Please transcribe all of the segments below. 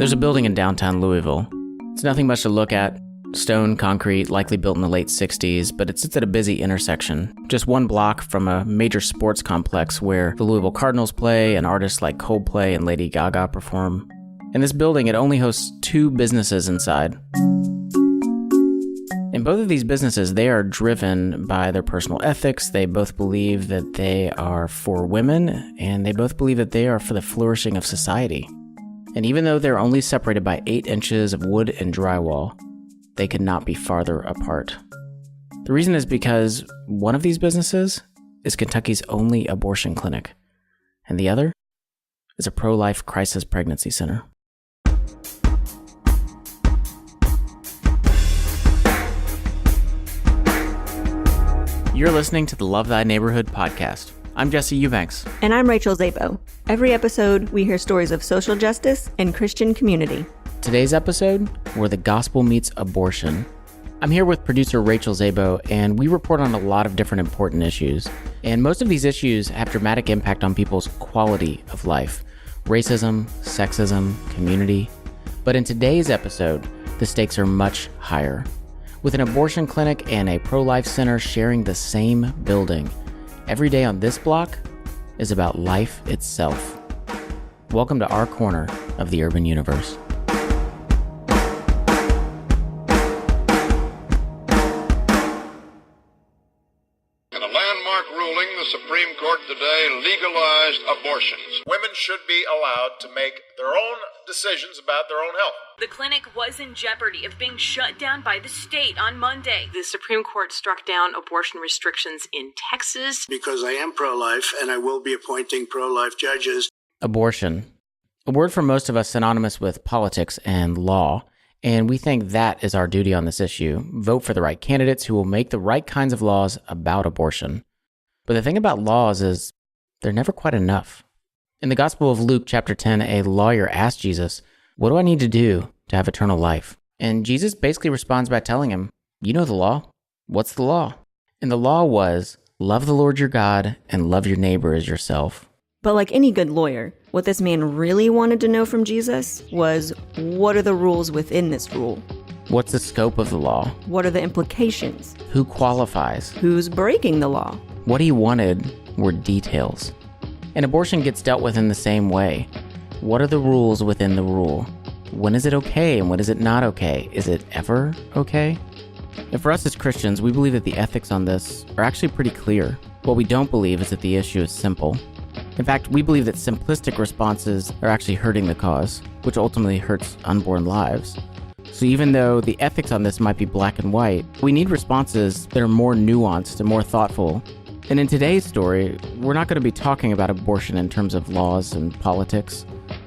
There's a building in downtown Louisville. It's nothing much to look at. Stone, concrete, likely built in the late 60s, but it sits at a busy intersection, just one block from a major sports complex where the Louisville Cardinals play and artists like Coldplay and Lady Gaga perform. In this building, it only hosts 2 businesses inside. In both of these businesses, they are driven by their personal ethics. They both believe that they are for women, and they both believe that they are for the flourishing of society. And even though they're only separated by 8 inches of wood and drywall, they could not be farther apart. The reason is because one of these businesses is Kentucky's only abortion clinic, and the other is a pro-life crisis pregnancy center. You're listening to the Love Thy Neighborhood podcast. I'm Jesse Eubanks. And I'm Rachel Zabo. Every episode, we hear stories of social justice and Christian community. Today's episode, where the gospel meets abortion. I'm here with producer Rachel Zabo, and we report on a lot of different important issues. And most of these issues have dramatic impact on people's quality of life. Racism, sexism, community. But in today's episode, the stakes are much higher. With an abortion clinic and a pro-life center sharing the same building, every day on this block is about life itself. Welcome to our corner of the urban universe. In a landmark ruling, the Supreme Court today legalized abortions. Women should be allowed to make their own decisions about their own health. The clinic was in jeopardy of being shut down by the state on Monday. The Supreme Court struck down abortion restrictions in Texas. Because I am pro-life and I will be appointing pro-life judges. Abortion. A word for most of us synonymous with politics and law. And we think that is our duty on this issue. Vote for the right candidates who will make the right kinds of laws about abortion. But the thing about laws is they're never quite enough. In the Gospel of Luke, chapter 10, a lawyer asked Jesus, "What do I need to do to have eternal life?" And Jesus basically responds by telling him, "You know the law. What's the law?" And the law was, love the Lord your God and love your neighbor as yourself. But like any good lawyer, what this man really wanted to know from Jesus was, what are the rules within this rule? What's the scope of the law? What are the implications? Who qualifies? Who's breaking the law? What he wanted were details. And abortion gets dealt with in the same way. What are the rules within the rule? When is it okay and when is it not okay? Is it ever okay? And for us as Christians, we believe that the ethics on this are actually pretty clear. What we don't believe is that the issue is simple. In fact, we believe that simplistic responses are actually hurting the cause, which ultimately hurts unborn lives. So even though the ethics on this might be black and white, we need responses that are more nuanced and more thoughtful. And in today's story, we're not going to be talking about abortion in terms of laws and politics.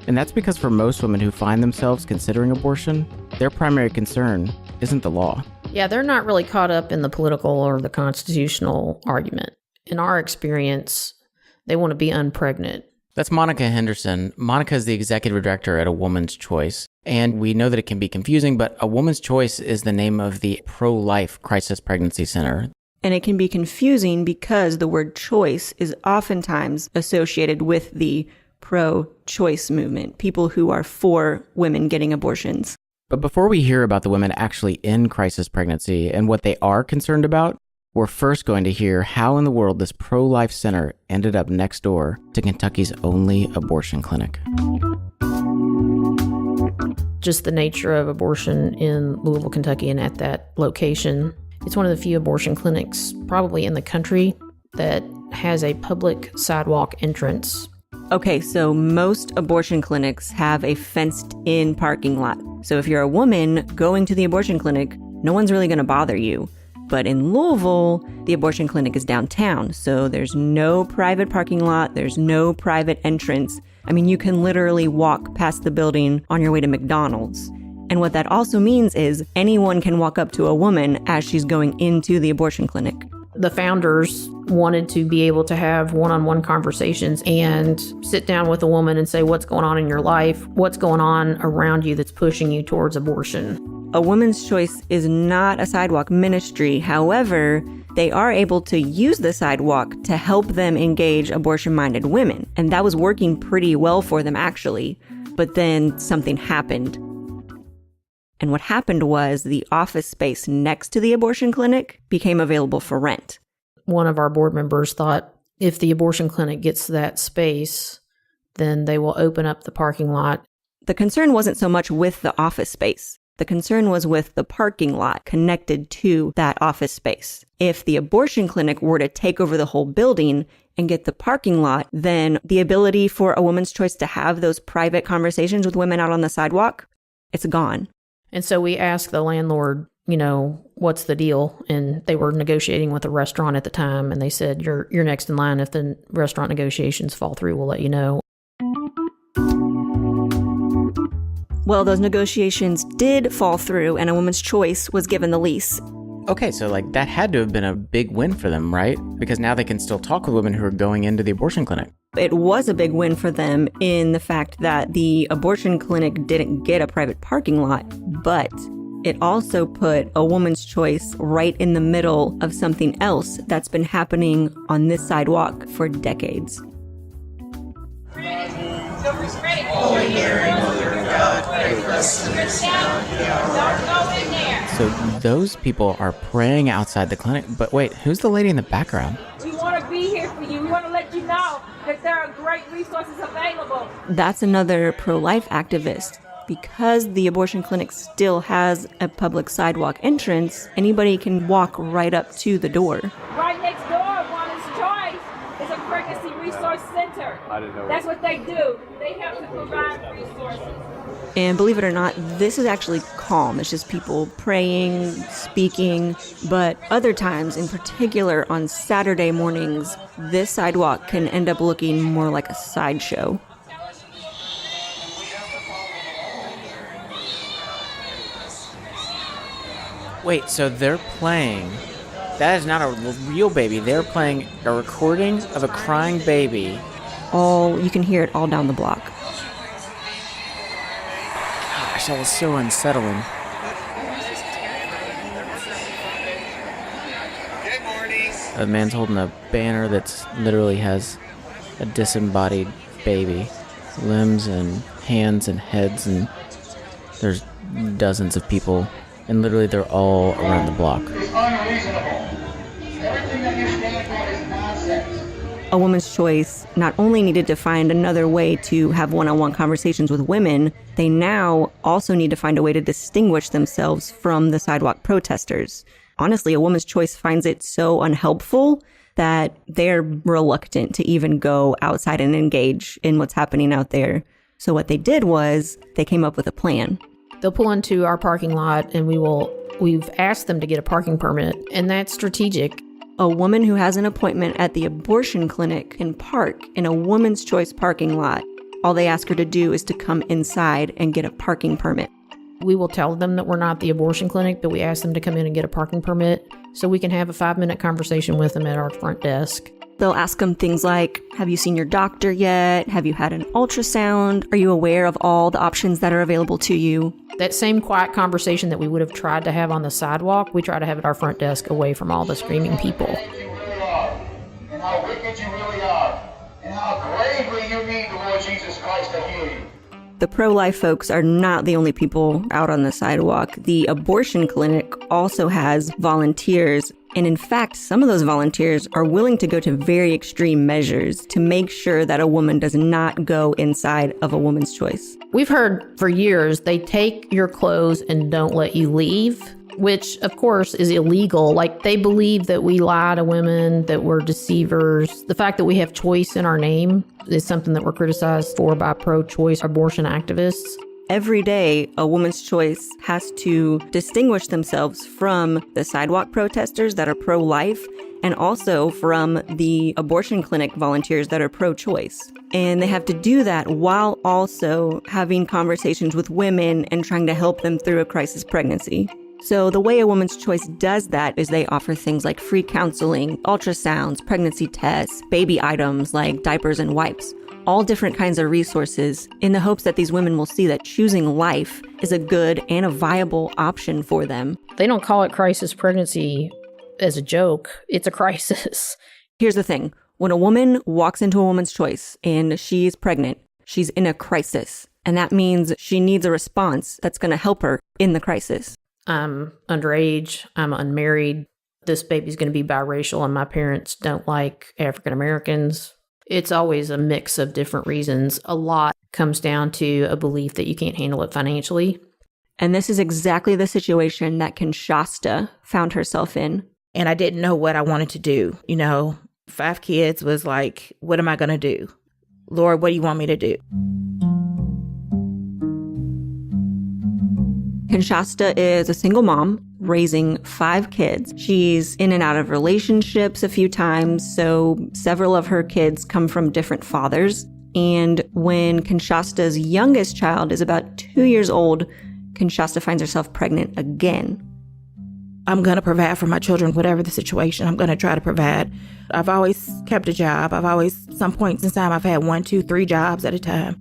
And that's because for most women who find themselves considering abortion, their primary concern isn't the law. Yeah, they're not really caught up in the political or the constitutional argument. In our experience, they want to be unpregnant. That's Monica Henderson. Monica is the executive director at A Woman's Choice. And we know that it can be confusing, but A Woman's Choice is the name of the pro-life crisis pregnancy center. And it can be confusing because the word choice is oftentimes associated with the pro-choice movement, people who are for women getting abortions. But before we hear about the women actually in crisis pregnancy and what they are concerned about, we're first going to hear how in the world this pro-life center ended up next door to Kentucky's only abortion clinic. Just the nature of abortion in Louisville, Kentucky, and at that location. It's one of the few abortion clinics probably in the country that has a public sidewalk entrance. Okay, so most abortion clinics have a fenced-in parking lot. So if you're a woman going to the abortion clinic, no one's really going to bother you. But in Louisville, the abortion clinic is downtown, so there's no private parking lot, there's no private entrance. I mean, you can literally walk past the building on your way to McDonald's. And what that also means is anyone can walk up to a woman as she's going into the abortion clinic. The founders wanted to be able to have one-on-one conversations and sit down with a woman and say, what's going on in your life? What's going on around you that's pushing you towards abortion? A Woman's Choice is not a sidewalk ministry. However, they are able to use the sidewalk to help them engage abortion-minded women. And that was working pretty well for them, actually. But then something happened. And what happened was the office space next to the abortion clinic became available for rent. One of our board members thought if the abortion clinic gets that space, then they will open up the parking lot. The concern wasn't so much with the office space. The concern was with the parking lot connected to that office space. If the abortion clinic were to take over the whole building and get the parking lot, then the ability for a woman's choice to have those private conversations with women out on the sidewalk, it's gone. And so we asked the landlord, what's the deal? And they were negotiating with a restaurant at the time. And they said, you're next in line. If the restaurant negotiations fall through, we'll let you know. Well, those negotiations did fall through and a woman's choice was given the lease. Okay, so that had to have been a big win for them, right? Because now they can still talk with women who are going into the abortion clinic. It was a big win for them in the fact that the abortion clinic didn't get a private parking lot, but it also put a woman's choice right in the middle of something else that's been happening on this sidewalk for decades. So those people are praying outside the clinic. But wait, who's the lady in the background? We want to be here for you. We want to let you know that there are great resources available. That's another pro-life activist. Because the abortion clinic still has a public sidewalk entrance, anybody can walk right up to the door. Right next door, Woman's Choice, is a pregnancy resource center. I didn't know. That's what they do. They help to provide resources. And believe it or not, this is actually calm. It's just people praying, speaking. But other times, in particular on Saturday mornings, this sidewalk can end up looking more like a sideshow. Wait, so they're playing... That is not a real baby. They're playing a recording of a crying baby. You can hear it all down the block. Gosh, that is so unsettling. A man's holding a banner that's literally has a disembodied baby. Limbs and hands and heads, and there's dozens of people. And literally they're all around the block. It's unreasonable. Everything that you stand for is nonsense. A woman's choice not only needed to find another way to have one-on-one conversations with women, they now also need to find a way to distinguish themselves from the sidewalk protesters. Honestly, a woman's choice finds it so unhelpful that they're reluctant to even go outside and engage in what's happening out there. So what they did was they came up with a plan. They'll pull into our parking lot and we've asked them to get a parking permit, and that's strategic. A woman who has an appointment at the abortion clinic can park in a woman's choice parking lot. All they ask her to do is to come inside and get a parking permit. We will tell them that we're not the abortion clinic, but we ask them to come in and get a parking permit so we can have a 5-minute conversation with them at our front desk. They'll ask them things like, have you seen your doctor yet? Have you had an ultrasound? Are you aware of all the options that are available to you? That same quiet conversation that we would have tried to have on the sidewalk, we try to have at our front desk away from all the screaming people. And how wicked you really are. And how gravely you need the Lord Jesus Christ to heal you. The pro-life folks are not the only people out on the sidewalk. The abortion clinic also has volunteers. And in fact, some of those volunteers are willing to go to very extreme measures to make sure that a woman does not go inside of a woman's choice. We've heard for years they take your clothes and don't let you leave, which of course is illegal. Like, they believe that we lie to women, that we're deceivers. The fact that we have choice in our name is something that we're criticized for by pro-choice abortion activists. Every day, a woman's choice has to distinguish themselves from the sidewalk protesters that are pro-life and also from the abortion clinic volunteers that are pro-choice. And they have to do that while also having conversations with women and trying to help them through a crisis pregnancy. So the way a woman's choice does that is they offer things like free counseling, ultrasounds, pregnancy tests, baby items like diapers and wipes, all different kinds of resources in the hopes that these women will see that choosing life is a good and a viable option for them. They don't call it crisis pregnancy as a joke. It's a crisis. Here's the thing. When a woman walks into a woman's choice and she's pregnant, she's in a crisis. And that means she needs a response that's going to help her in the crisis. I'm underage. I'm unmarried. This baby's going to be biracial, and my parents don't like African Americans. It's always a mix of different reasons. A lot comes down to a belief that you can't handle it financially. And this is exactly the situation that Kinshasta found herself in. And I didn't know what I wanted to do. 5 kids was like, what am I going to do? Lord, what do you want me to do? Kinshasta is a single mom raising 5 kids. She's in and out of relationships a few times, so several of her kids come from different fathers. And when Kinshasta's youngest child is about 2 years old, Kinshasta finds herself pregnant again. I'm going to provide for my children, whatever the situation. I'm going to try to provide. I've always kept a job. Some points in time, I've had 1, 2, 3 jobs at a time.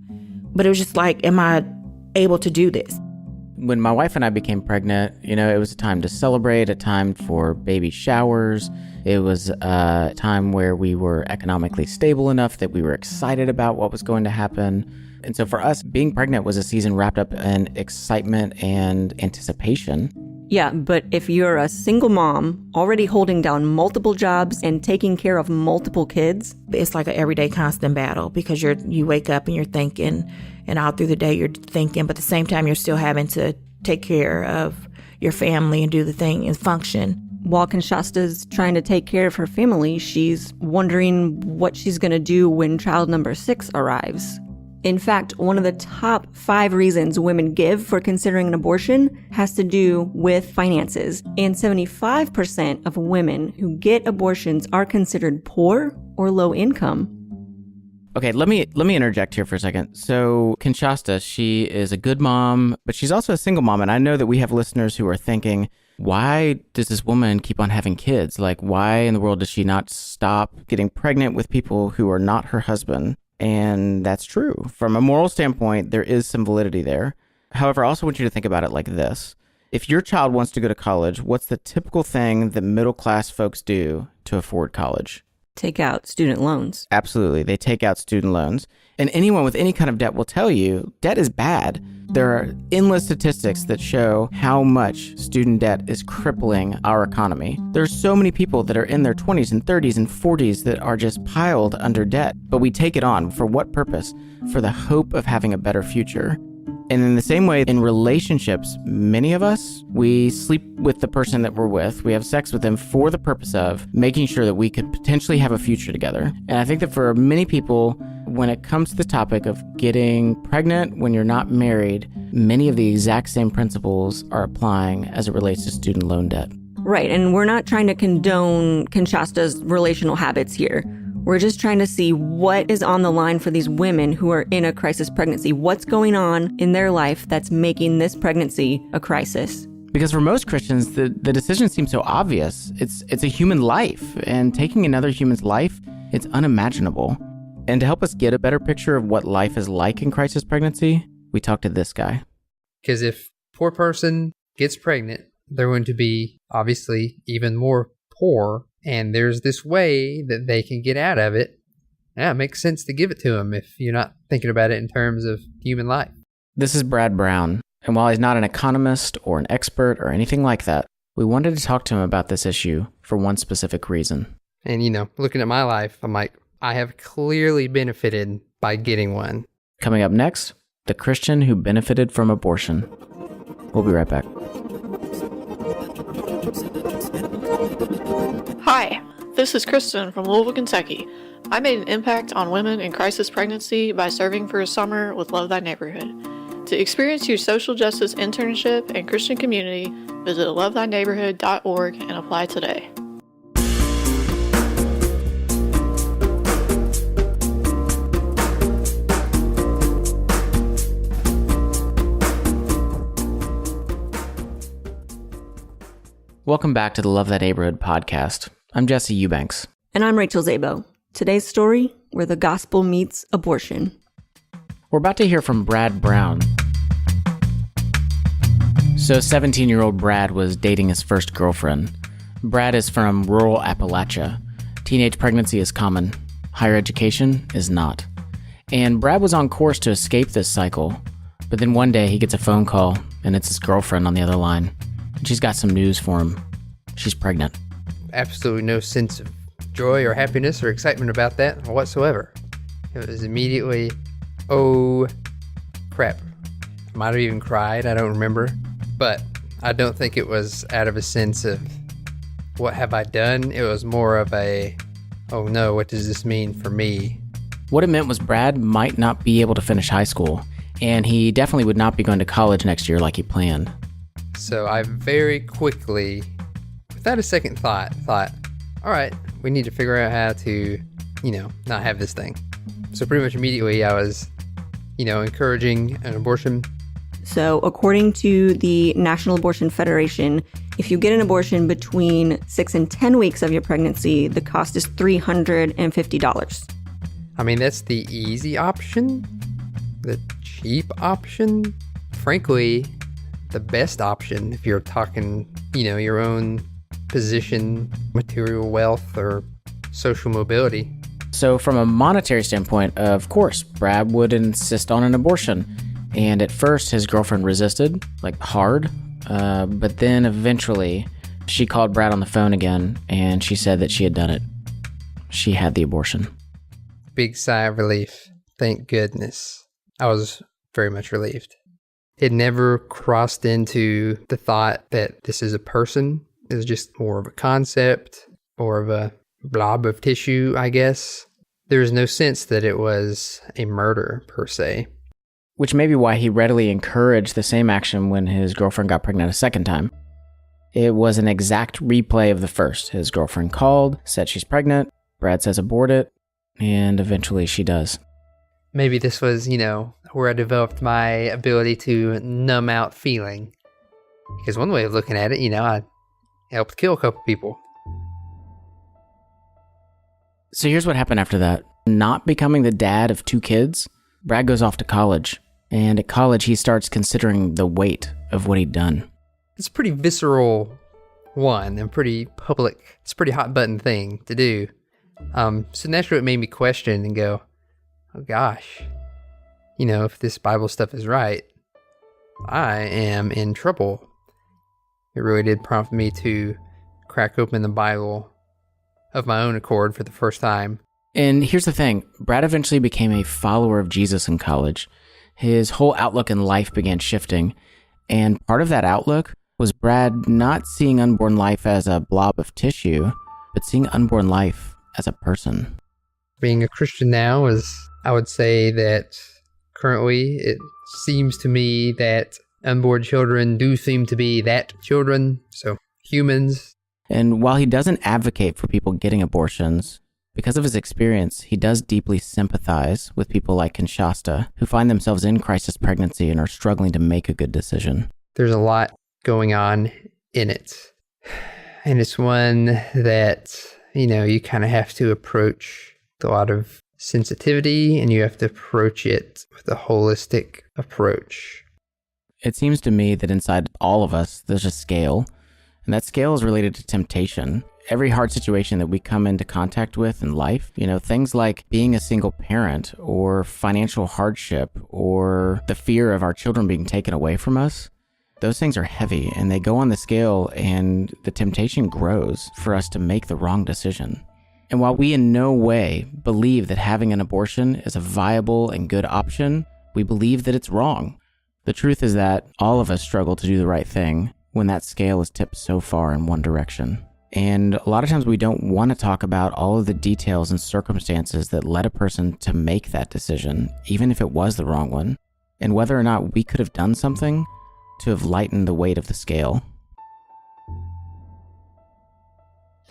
But it was just like, am I able to do this? When my wife and I became pregnant, it was a time to celebrate, a time for baby showers. It was a time where we were economically stable enough that we were excited about what was going to happen. And so for us, being pregnant was a season wrapped up in excitement and anticipation. Yeah, but if you're a single mom, already holding down multiple jobs and taking care of multiple kids, it's like an everyday constant battle because you wake up and you're thinking, and all through the day you're thinking, but at the same time you're still having to take care of your family and do the thing and function. While Kinshasta's trying to take care of her family, she's wondering what she's going to do when child number 6 arrives. In fact, one of the top 5 reasons women give for considering an abortion has to do with finances. And 75% of women who get abortions are considered poor or low income. Okay, let me interject here for a second. So Kinshasta, she is a good mom, but she's also a single mom. And I know that we have listeners who are thinking, why does this woman keep on having kids? Like, why in the world does she not stop getting pregnant with people who are not her husband? And that's true. From a moral standpoint, there is some validity there. However, I also want you to think about it like this. If your child wants to go to college, what's the typical thing that middle-class folks do to afford college? Take out student loans. Absolutely. They take out student loans. And anyone with any kind of debt will tell you debt is bad. There are endless statistics that show how much student debt is crippling our economy. There are so many people that are in their 20s and 30s and 40s that are just piled under debt. But we take it on. For what purpose? For the hope of having a better future. And in the same way, in relationships, many of us, we sleep with the person that we're with. We have sex with them for the purpose of making sure that we could potentially have a future together. And I think that for many people, when it comes to the topic of getting pregnant when you're not married, many of the exact same principles are applying as it relates to student loan debt. Right, and we're not trying to condone Kinshasta's relational habits here. We're just trying to see what is on the line for these women who are in a crisis pregnancy. What's going on in their life that's making this pregnancy a crisis? Because for most Christians, the decision seems so obvious. It's a human life, and taking another human's life, it's unimaginable. And to help us get a better picture of what life is like in crisis pregnancy, we talked to this guy. Because if a poor person gets pregnant, they're going to be obviously even more poor. And there's this way that they can get out of it. Yeah, it makes sense to give it to them if you're not thinking about it in terms of human life. This is Brad Brown. And while he's not an economist or an expert or anything like that, we wanted to talk to him about this issue for one specific reason. And, looking at my life, I'm like, I have clearly benefited by getting one. Coming up next, the Christian who benefited from abortion. We'll be right back. Hi, this is Kristen from Louisville, Kentucky. I made an impact on women in crisis pregnancy by serving for a summer with Love Thy Neighborhood. To experience your social justice internship and Christian community, visit lovethyneighborhood.org and apply today. Welcome back to the Love Thy Neighborhood podcast. I'm Jesse Eubanks. And I'm Rachel Zabo. Today's story, where the gospel meets abortion. We're about to hear from Brad Brown. So 17-year-old Brad was dating his first girlfriend. Brad is from rural Appalachia. Teenage pregnancy is common. Higher education is not. And Brad was on course to escape this cycle. But then one day he gets a phone call, and it's his girlfriend on the other line. And she's got some news for him. She's pregnant. Absolutely no sense of joy or happiness or excitement about that whatsoever. It was immediately, oh, crap. I might have even cried, I don't remember. But I don't think it was out of a sense of, what have I done? It was more of a, oh no, what does this mean for me? What it meant was Brad might not be able to finish high school, and he definitely would not be going to college next year like he planned. So I very quickly, without a second thought, all right, we need to figure out how to, not have this thing. So pretty much immediately I was, encouraging an abortion. So according to the National Abortion Federation, if you get an abortion between 6 and 10 weeks of your pregnancy, the cost is $350. I mean, that's the easy option, the cheap option. Frankly, the best option if you're talking, your own position, material wealth, or social mobility. So from a monetary standpoint, of course, Brad would insist on an abortion. And at first, his girlfriend resisted, hard. But then eventually, she called Brad on the phone again, and she said that she had done it. She had the abortion. Big sigh of relief. Thank goodness. I was very much relieved. It never crossed into the thought that this is a person. It was just more of a concept, more of a blob of tissue, I guess. There was no sense that it was a murder, per se. Which may be why he readily encouraged the same action when his girlfriend got pregnant a second time. It was an exact replay of the first. His girlfriend called, said she's pregnant, Brad says abort it, and eventually she does. Maybe this was, where I developed my ability to numb out feeling. Because one way of looking at it, I helped kill a couple people. So here's what happened after that. Not becoming the dad of 2 kids, Brad goes off to college. And at college, he starts considering the weight of what he'd done. It's a pretty visceral one and pretty public. It's a pretty hot button thing to do. So naturally it made me question and go, oh gosh, if this Bible stuff is right, I am in trouble. It really did prompt me to crack open the Bible of my own accord for the first time. And here's the thing, Brad eventually became a follower of Jesus in college. His whole outlook in life began shifting, and part of that outlook was Brad not seeing unborn life as a blob of tissue, but seeing unborn life as a person. Being a Christian now I would say that currently it seems to me that unborn children do seem to be that children, so humans. And while he doesn't advocate for people getting abortions, because of his experience, he does deeply sympathize with people like Kinshasa who find themselves in crisis pregnancy and are struggling to make a good decision. There's a lot going on in it. And it's one that, you kind of have to approach with a lot of sensitivity, and you have to approach it with a holistic approach. It seems to me that inside all of us, there's a scale, and that scale is related to temptation. Every hard situation that we come into contact with in life, things like being a single parent or financial hardship or the fear of our children being taken away from us, those things are heavy and they go on the scale, and the temptation grows for us to make the wrong decision. And while we in no way believe that having an abortion is a viable and good option, we believe that it's wrong. The truth is that all of us struggle to do the right thing when that scale is tipped so far in one direction. And a lot of times we don't want to talk about all of the details and circumstances that led a person to make that decision, even if it was the wrong one, and whether or not we could have done something to have lightened the weight of the scale.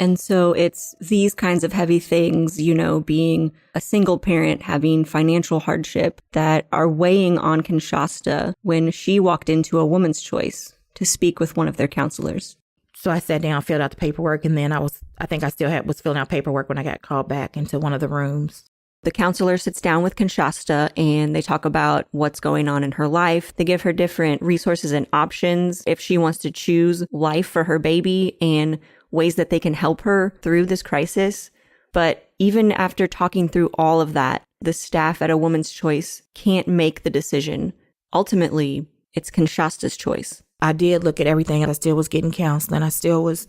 And so it's these kinds of heavy things, being a single parent, having financial hardship, that are weighing on Kinshasa when she walked into a woman's choice to speak with one of their counselors. So I sat down, filled out the paperwork, and then was filling out paperwork when I got called back into one of the rooms. The counselor sits down with Kinshasa and they talk about what's going on in her life. They give her different resources and options if she wants to choose life for her baby and ways that they can help her through this crisis. But even after talking through all of that, the staff at A Woman's Choice can't make the decision Ultimately, it's Conshasta's choice. I did look at everything. I still was getting counseling. I still was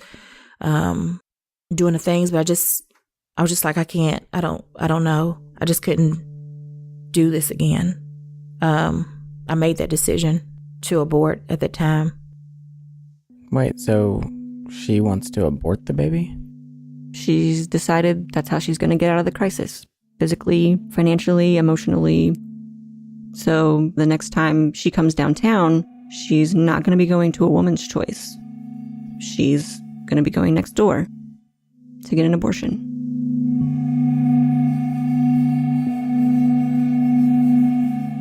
doing the things, but I was just like, I can't. I don't know. I just couldn't do this again. I made that decision to abort at the time. Wait, so she wants to abort the baby? She's decided that's how she's going to get out of the crisis. Physically, financially, emotionally. So the next time she comes downtown, she's not going to be going to a woman's choice. She's going to be going next door to get an abortion.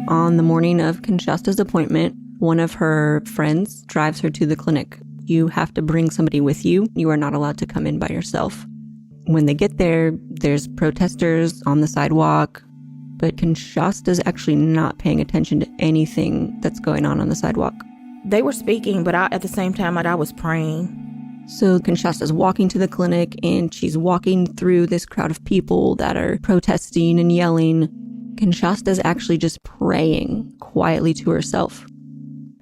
On the morning of Conshasta's appointment, one of her friends drives her to the clinic. You have to bring somebody with you. You are not allowed to come in by yourself. When they get there, there's protesters on the sidewalk, but Conshasta's actually not paying attention to anything that's going on the sidewalk. They were speaking, but at the same time, I was praying. So Conshasta's walking to the clinic, and she's walking through this crowd of people that are protesting and yelling. Conshasta's actually just praying quietly to herself.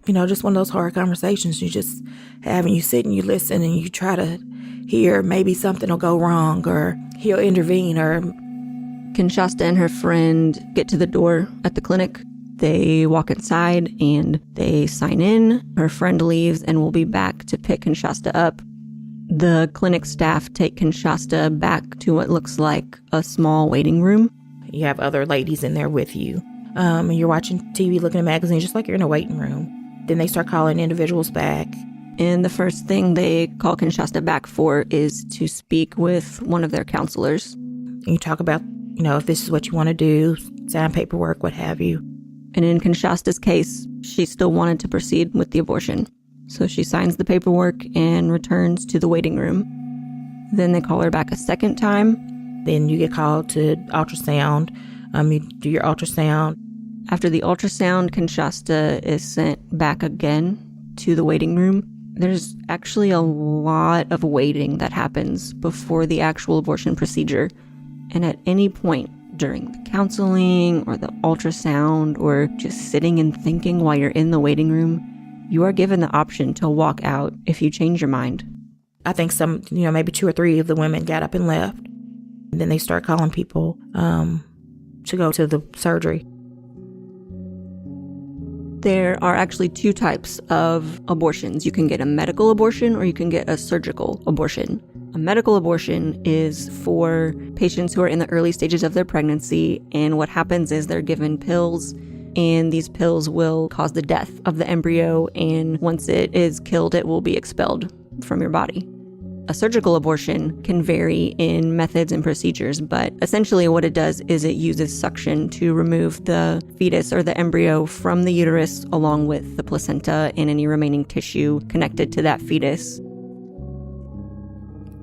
You know, just one of those hard conversations you just have, and you sit and you listen and you try to hear maybe something will go wrong or he'll intervene. Or Conshasta and her friend get to the door at the clinic. They walk inside and they sign in. Her friend leaves and will be back to pick Conshasta up. The clinic staff take Conshasta back to what looks like a small waiting room. You have other ladies in there with you. And you're watching TV, looking at magazines, just like you're in a waiting room. Then they start calling individuals back. And the first thing they call Conshasta back for is to speak with one of their counselors. And you talk about, you know, if this is what you want to do, sign paperwork, what have you. And in Conshasta's case, she still wanted to proceed with the abortion. So she signs the paperwork and returns to the waiting room. Then they call her back a second time. Then you get called to ultrasound. You do your ultrasound. After the ultrasound, Conshasta is sent back again to the waiting room. There's actually a lot of waiting that happens before the actual abortion procedure. And at any point during the counseling or the ultrasound or just sitting and thinking while you're in the waiting room, you are given the option to walk out if you change your mind. I think maybe 2 or 3 of the women got up and left. And then they start calling people to go to the surgery. There are actually 2 types of abortions. You can get a medical abortion or you can get a surgical abortion. A medical abortion is for patients who are in the early stages of their pregnancy, and what happens is they're given pills, and these pills will cause the death of the embryo, and once it is killed, it will be expelled from your body. A surgical abortion can vary in methods and procedures, but essentially what it does is it uses suction to remove the fetus or the embryo from the uterus along with the placenta and any remaining tissue connected to that fetus.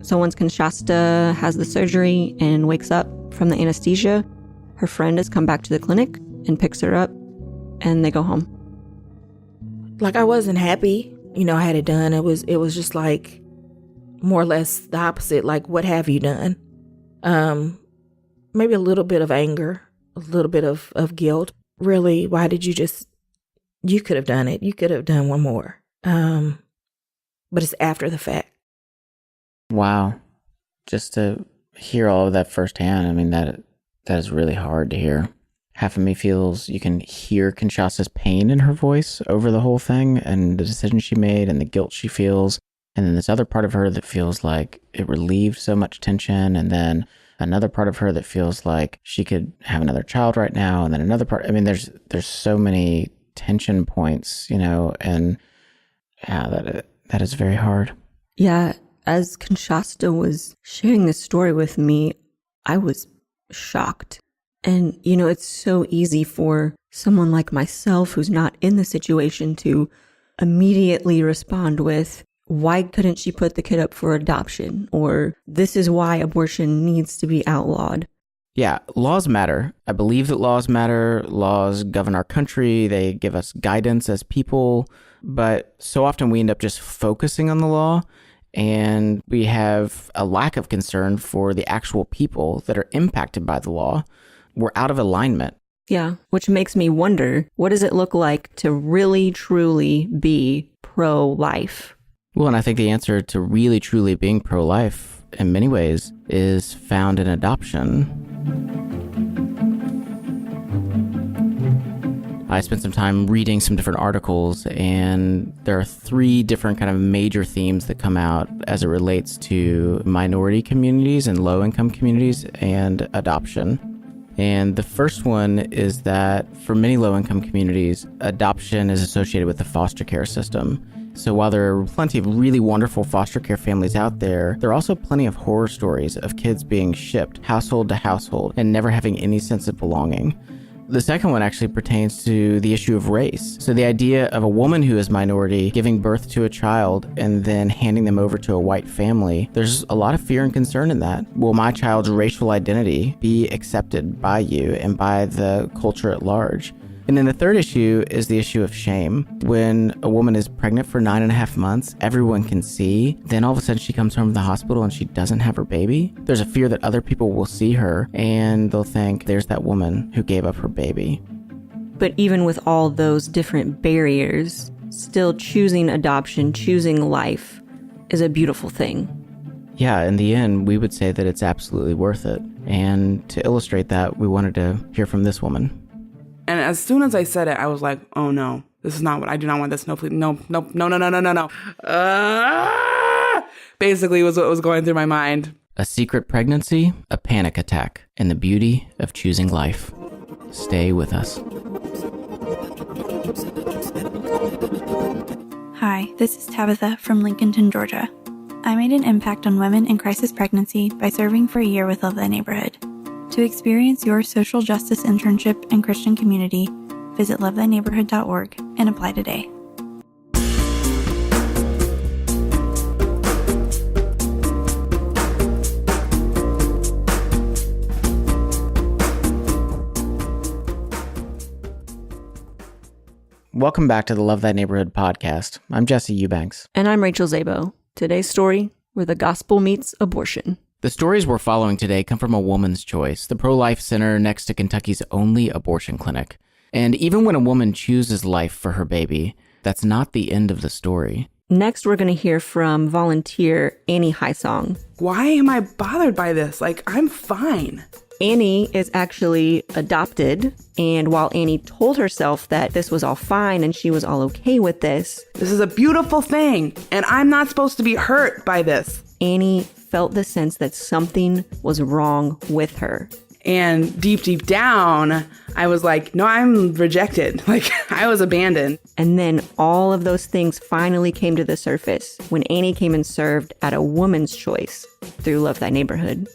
So once Conshasta has the surgery and wakes up from the anesthesia, her friend has come back to the clinic and picks her up, and they go home. Like, I wasn't happy, I had it done. It was just like more or less the opposite. Like, what have you done? Maybe a little bit of anger, a little bit of guilt. Really, why did you could have done it. You could have done one more. But it's after the fact. Wow. Just to hear all of that firsthand, I mean, that is really hard to hear. Half of me feels you can hear Conshasta's pain in her voice over the whole thing and the decision she made and the guilt she feels. And then this other part of her that feels like it relieved so much tension. And then another part of her that feels like she could have another child right now. And then another part, I mean, there's so many tension points, and yeah, that is very hard. Yeah. As Conshasta was sharing this story with me, I was shocked. And, it's so easy for someone like myself who's not in the situation to immediately respond with, why couldn't she put the kid up for adoption? Or this is why abortion needs to be outlawed. Yeah, laws matter. I believe that laws matter. Laws govern our country. They give us guidance as people. But so often we end up just focusing on the law. And we have a lack of concern for the actual people that are impacted by the law. We're out of alignment. Yeah, which makes me wonder, what does it look like to really, truly be pro-life? Well, and I think the answer to really, truly being pro-life in many ways is found in adoption. I spent some time reading some different articles, and there are 3 different kind of major themes that come out as it relates to minority communities and low-income communities and adoption. And the first one is that for many low-income communities, adoption is associated with the foster care system. So while there are plenty of really wonderful foster care families out there, there are also plenty of horror stories of kids being shipped household to household and never having any sense of belonging. The second one actually pertains to the issue of race. So the idea of a woman who is minority giving birth to a child and then handing them over to a white family, there's a lot of fear and concern in that. Will my child's racial identity be accepted by you and by the culture at large? And then the third issue is the issue of shame. When a woman is pregnant for 9.5 months, everyone can see. Then all of a sudden she comes home from the hospital and she doesn't have her baby. There's a fear that other people will see her and they'll think, there's that woman who gave up her baby. But even with all those different barriers, still choosing adoption, choosing life is a beautiful thing. Yeah, in the end, we would say that it's absolutely worth it. And to illustrate that, we wanted to hear from this woman. And as soon as I said it, I was like, oh no, this is not what I do not want this. No, please, no. Basically was what was going through my mind. A secret pregnancy, a panic attack, and the beauty of choosing life. Stay with us. Hi, this is Tabitha from Lincolnton, Georgia. I made an impact on women in crisis pregnancy by serving for a year with Love Thy Neighborhood. To experience your social justice internship and Christian community, visit lovethyneighborhood.org and apply today. Welcome back to the Love Thy Neighborhood podcast. I'm Jesse Eubanks. And I'm Rachel Zabo. Today's story, where the gospel meets abortion. The stories we're following today come from A Woman's Choice, the pro-life center next to Kentucky's only abortion clinic. And even when a woman chooses life for her baby, that's not the end of the story. Next, we're going to hear from volunteer Annie Highsong. Why am I bothered by this? I'm fine. Annie is actually adopted, and while Annie told herself that this was all fine and she was all okay with this is a beautiful thing, and I'm not supposed to be hurt by this. Annie felt the sense that something was wrong with her. And deep down, I was like, no, I'm rejected. I was abandoned. And then all of those things finally came to the surface when Annie came and served at A Woman's Choice through Love Thy Neighborhood.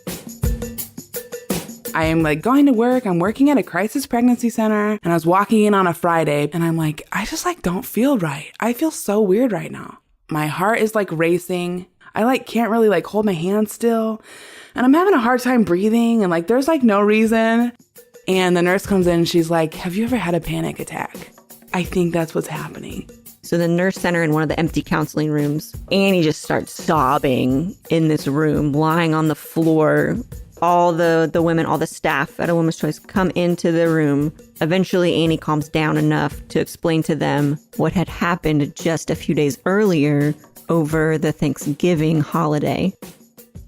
I am going to work. I'm working at a crisis pregnancy center. And I was walking in on a Friday and I'm like, I just don't feel right. I feel so weird right now. My heart is racing. I can't really hold my hand still. And I'm having a hard time breathing and there's no reason. And the nurse comes in and she's like, have you ever had a panic attack? I think that's what's happening. So the nurse sent her in one of the empty counseling rooms. Annie just starts sobbing in this room, lying on the floor. All the women, all the staff at A Woman's Choice come into the room. Eventually, Annie calms down enough to explain to them what had happened just a few days earlier over the Thanksgiving holiday.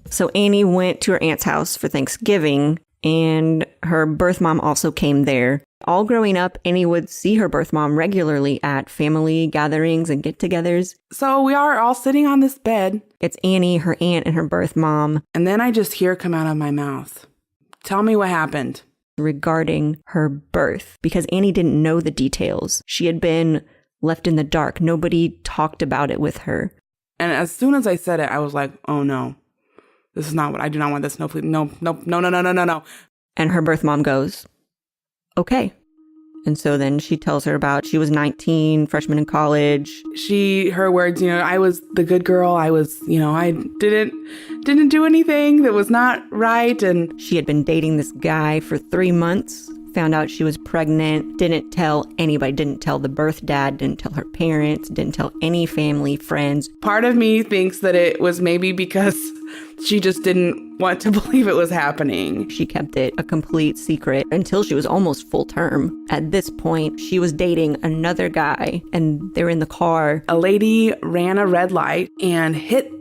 So Annie went to her aunt's house for Thanksgiving, and her birth mom also came there. All growing up, Annie would see her birth mom regularly at family gatherings and get-togethers. So we are all sitting on this bed. It's Annie, her aunt, and her birth mom. And then I just hear come out of my mouth, tell me what happened. Regarding her birth, because Annie didn't know the details. She had been left in the dark. Nobody talked about it with her. And as soon as I said it, I was like, oh no, this is not what I do not want this. No, please, no. And her birth mom goes, okay. And so then she tells her about she was 19, freshman in college. Her words, I was the good girl. I was, I didn't do anything that was not right. And she had been dating this guy for 3 months. found out she was pregnant, didn't tell anybody, didn't tell the birth dad, didn't tell her parents, didn't tell any family, friends. Part of me thinks that it was maybe because she just didn't want to believe it was happening. She kept it a complete secret until she was almost full term. At this point, she was dating another guy, and they're in the car. A lady ran a red light and hit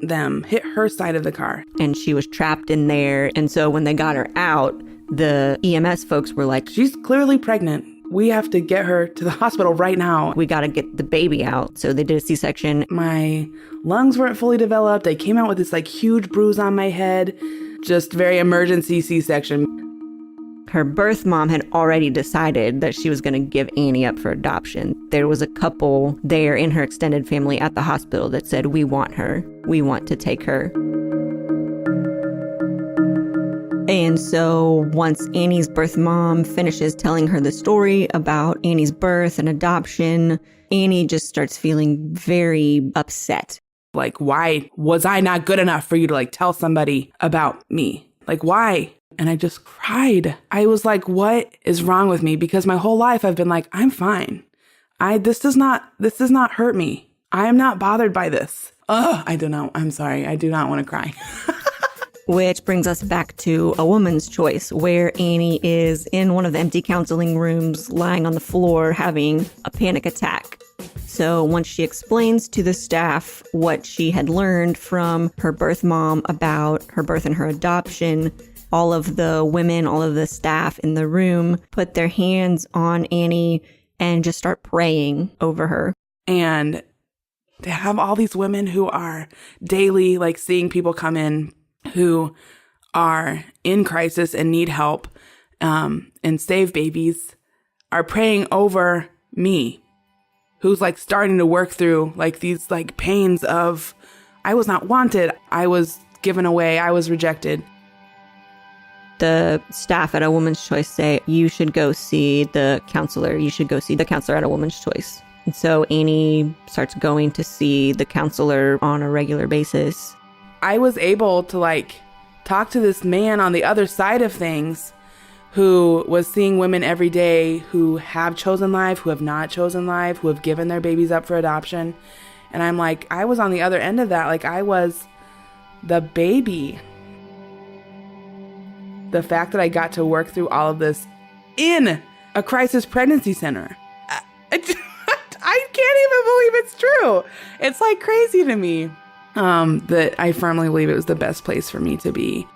her side of the car. And she was trapped in there. And so when they got her out, the EMS folks were like, she's clearly pregnant. We have to get her to the hospital right now. We got to get the baby out. So they did a C-section. My lungs weren't fully developed. I came out with this like huge bruise on my head. Just very emergency C-section. Her birth mom had already decided that she was going to give Annie up for adoption. There was a couple there in her extended family at the hospital that said, we want her. We want to take her. And so once Annie's birth mom finishes telling her the story about Annie's birth and adoption, Annie just starts feeling very upset. Like, why was I not good enough for you to like tell somebody about me? Like, why? And I just cried. I was like, what is wrong with me? Because my whole life I've been like, I'm fine. This does not hurt me. I am not bothered by this. I don't know. I'm sorry. I do not want to cry. Which brings us back to A Woman's Choice, where Annie is in one of the empty counseling rooms, lying on the floor, having a panic attack. So once she explains to the staff what she had learned from her birth mom about her birth and her adoption, all of the women, all of the staff in the room put their hands on Annie and just start praying over her. And to have all these women who are daily, like, seeing people come in who are in crisis and need help, and save babies, are praying over me, who's like starting to work through like these like pains of, I was not wanted, I was given away, I was rejected. The staff at A Woman's Choice say, you should go see the counselor. You should go see the counselor at A Woman's Choice. And so Annie starts going to see the counselor on a regular basis. I was able to like talk to this man on the other side of things who was seeing women every day who have chosen life, who have not chosen life, who have given their babies up for adoption. And I'm like, I was on the other end of that. Like, I was the baby. The fact that I got to work through all of this in a crisis pregnancy center. I can't even believe it's true. It's like crazy to me. That I firmly believe it was the best place for me to be.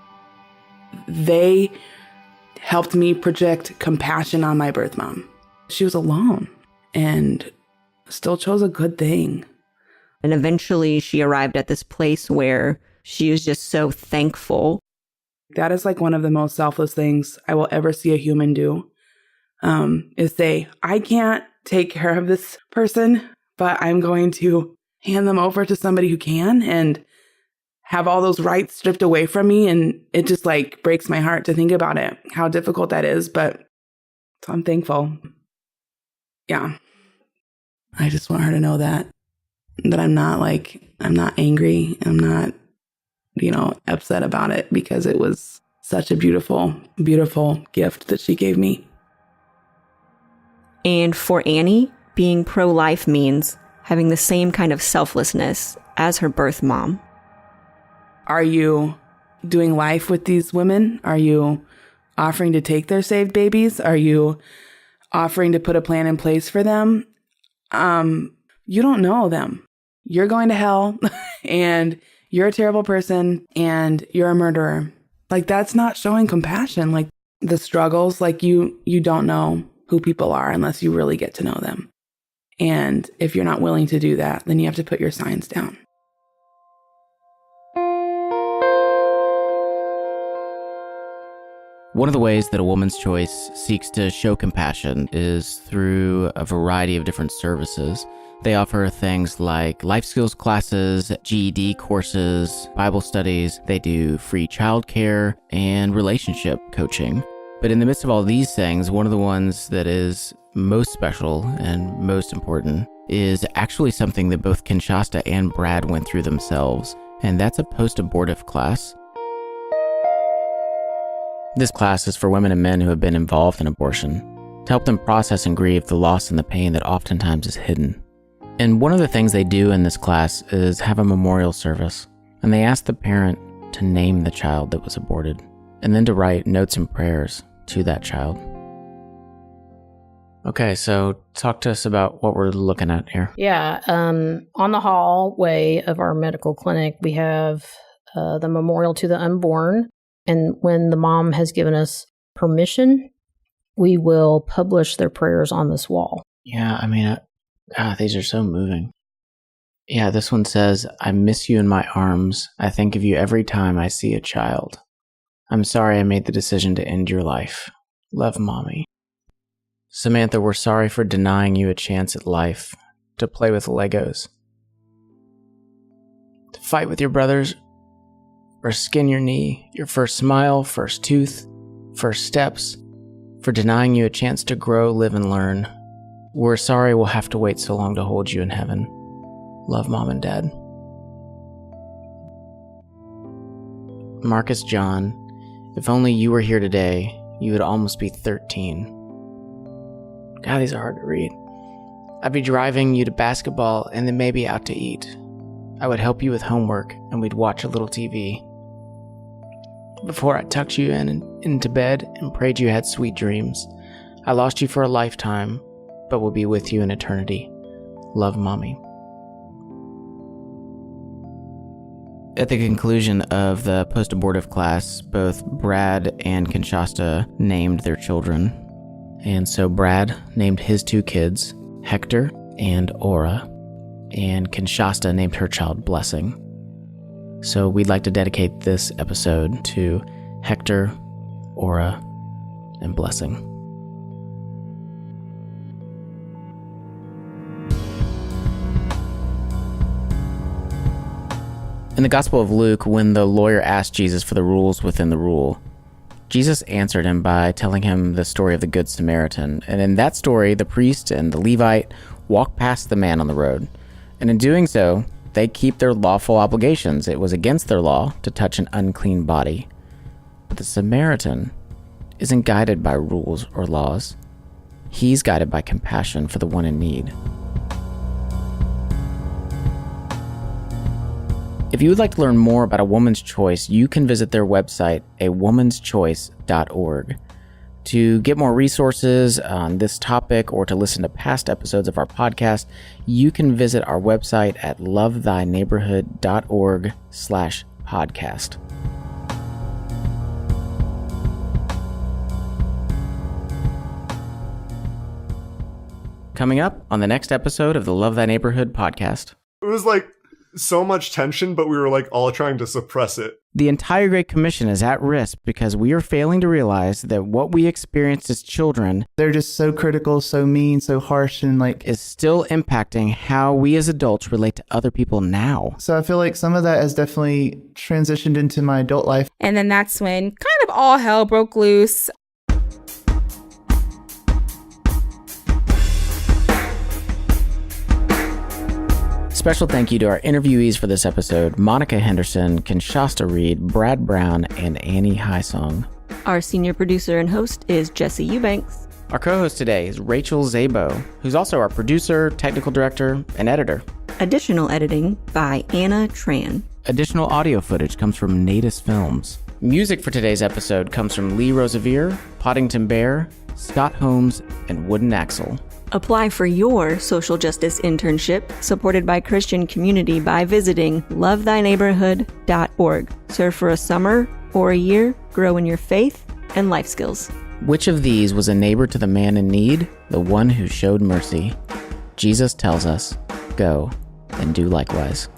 They helped me project compassion on my birth mom. She was alone and still chose a good thing. And eventually she arrived at this place where she was just so thankful. That is like one of the most selfless things I will ever see a human do, is say, I can't take care of this person, but I'm going to hand them over to somebody who can, and have all those rights stripped away from me. And it just like breaks my heart to think about it, how difficult that is. But so I'm thankful. Yeah. I just want her to know that I'm not angry. I'm not, upset about it, because it was such a beautiful, beautiful gift that she gave me. And for Annie, being pro-life means having the same kind of selflessness as her birth mom. Are you doing life with these women? Are you offering to take their saved babies? Are you offering to put a plan in place for them? You don't know them. You're going to hell and you're a terrible person and you're a murderer. Like, that's not showing compassion. Like, the struggles, like you don't know who people are unless you really get to know them. And if you're not willing to do that, then you have to put your signs down. One of the ways that A Woman's Choice seeks to show compassion is through a variety of different services. They offer things like life skills classes, GED courses, Bible studies. They do free childcare and relationship coaching. But in the midst of all these things, one of the ones that is most special and most important is actually something that both Kinshasa and Brad went through themselves, and that's a post-abortive class. This class is for women and men who have been involved in abortion, to help them process and grieve the loss and the pain that oftentimes is hidden. And one of the things they do in this class is have a memorial service, and they ask the parent to name the child that was aborted, and then to write notes and prayers to that child. Okay, so talk to us about what we're looking at here. Yeah, on the hallway of our medical clinic, we have the memorial to the unborn. And when the mom has given us permission, we will publish their prayers on this wall. Yeah, I mean, these are so moving. Yeah, this one says, I miss you in my arms. I think of you every time I see a child. I'm sorry I made the decision to end your life. Love, Mommy. Samantha, we're sorry for denying you a chance at life, to play with Legos, to fight with your brothers, or skin your knee, your first smile, first tooth, first steps, for denying you a chance to grow, live, and learn. We're sorry we'll have to wait so long to hold you in heaven. Love, Mom and Dad. Marcus John, if only you were here today, you would almost be 13. God, these are hard to read. I'd be driving you to basketball and then maybe out to eat. I would help you with homework and we'd watch a little TV. Before I tucked you into bed and prayed you had sweet dreams. I lost you for a lifetime, but will be with you in eternity. Love, Mommy. At the conclusion of the post-abortive class, both Brad and Kinshasa named their children. And so Brad named his 2 kids, Hector and Aura, and Kinshasa named her child Blessing. So we'd like to dedicate this episode to Hector, Aura, and Blessing. In the Gospel of Luke, when the lawyer asked Jesus for the rules within the rule, Jesus answered him by telling him the story of the Good Samaritan. And in that story, the priest and the Levite walk past the man on the road. And in doing so, they keep their lawful obligations. It was against their law to touch an unclean body. But the Samaritan isn't guided by rules or laws. He's guided by compassion for the one in need. If you would like to learn more about A Woman's Choice, you can visit their website, awomanschoice.org. To get more resources on this topic or to listen to past episodes of our podcast, you can visit our website at lovethyneighborhood.org/podcast. Coming up on the next episode of the Love Thy Neighborhood podcast. It was like so much tension, but we were like all trying to suppress it. The entire Great Commission is at risk because we are failing to realize that what we experienced as children, they're just so critical, so mean, so harsh, and is still impacting how we as adults relate to other people now. So I feel like some of that has definitely transitioned into my adult life. And then that's when kind of all hell broke loose. Special thank you to our interviewees for this episode, Monica Henderson, Kinshasa Reed, Brad Brown, and Annie Highsong. Our senior producer and host is Jesse Eubanks. Our co-host today is Rachel Zabo, who's also our producer, technical director, and editor. Additional editing by Anna Tran. Additional audio footage comes from Natus Films. Music for today's episode comes from Lee Rosevere, Poddington Bear, Scott Holmes, and Wooden Axle. Apply for your social justice internship supported by Christian Community by visiting lovethyneighborhood.org. Serve for a summer or a year, grow in your faith and life skills. Which of these was a neighbor to the man in need? The one who showed mercy. Jesus tells us, go and do likewise.